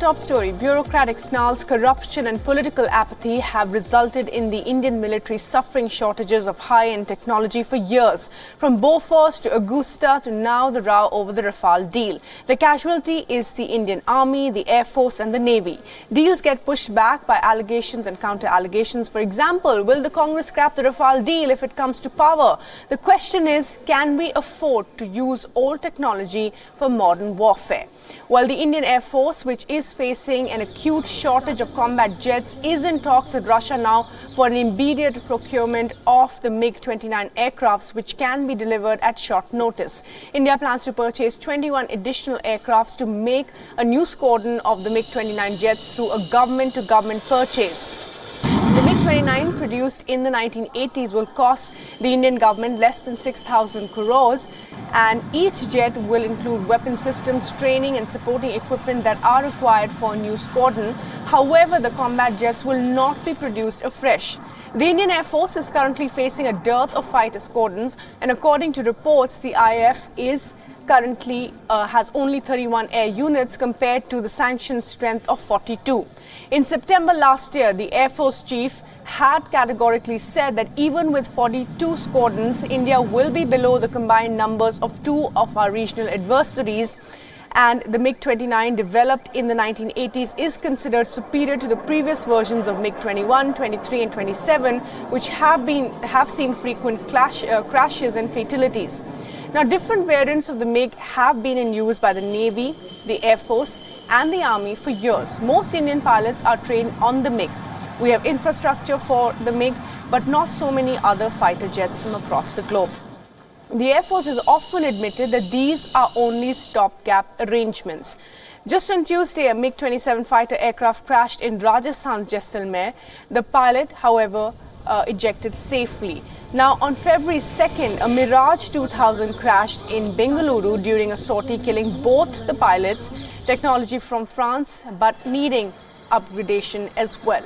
top story, bureaucratic snarls, corruption and political apathy have resulted in the Indian military suffering shortages of high-end technology for years. From Bofors to Augusta to now the row over the Rafale deal. The casualty is the Indian Army, the Air Force and the Navy. Deals get pushed back by allegations and counter-allegations. For example, will the Congress scrap the Rafale deal if it comes to power? The question is, can we afford to use old technology for modern warfare? While the Indian Air Force, which is facing an acute shortage of combat jets, is in talks with Russia now for an immediate procurement of the MiG-29 aircrafts, which can be delivered at short notice. India plans to purchase 21 additional aircrafts to make a new squadron of the MiG-29 jets through a government-to-government purchase. The MiG-29, produced in the 1980s, will cost the Indian government less than 6,000 crores, and each jet will include weapon systems, training and supporting equipment that are required for a new squadron. However, the combat jets will not be produced afresh. The Indian Air Force is currently facing a dearth of fighter squadrons, and according to reports, the IAF is currently has only 31 air units compared to the sanctioned strength of 42. In September last year, the Air Force chief had categorically said that even with 42 squadrons, India will be below the combined numbers of two of our regional adversaries, and the MiG-29 developed in the 1980s is considered superior to the previous versions of MiG-21, 23 and 27, which have seen frequent crashes and fatalities. Now, different variants of the MiG have been in use by the Navy, the Air Force and the Army for years. Most Indian pilots are trained on the MiG. We have infrastructure for the MiG, but not so many other fighter jets from across the globe. The Air Force has often admitted that these are only stopgap arrangements. Just on Tuesday, a MiG-27 fighter aircraft crashed in Rajasthan's Jaisalmer. The pilot, however, ejected safely. Now, on February 2nd, a Mirage 2000 crashed in Bengaluru during a sortie, killing both the pilots. Technology from France, but needing upgradation as well.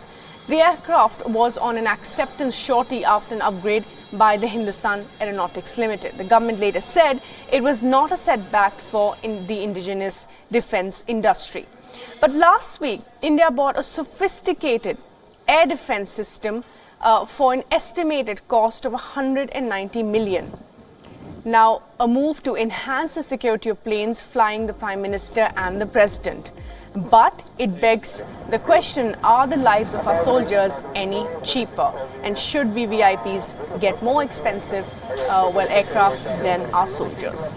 The aircraft was on an acceptance shortly after an upgrade by the Hindustan Aeronautics Limited. The government later said it was not a setback for the indigenous defense industry. But last week, India bought a sophisticated air defense system for an estimated cost of 190 million. Now, a move to enhance the security of planes flying the Prime Minister and the President. But it begs the question, are the lives of our soldiers any cheaper? And should VVIPs get more expensive aircrafts than our soldiers?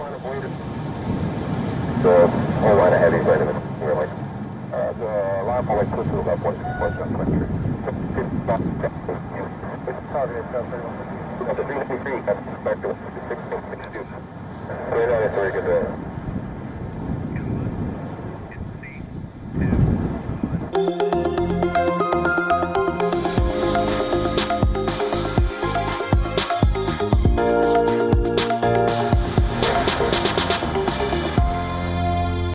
The whole line of heavy, wait a minute, really. The line only puts it about 1.6%. The 393 has perspective, 6.62. That's a very good day.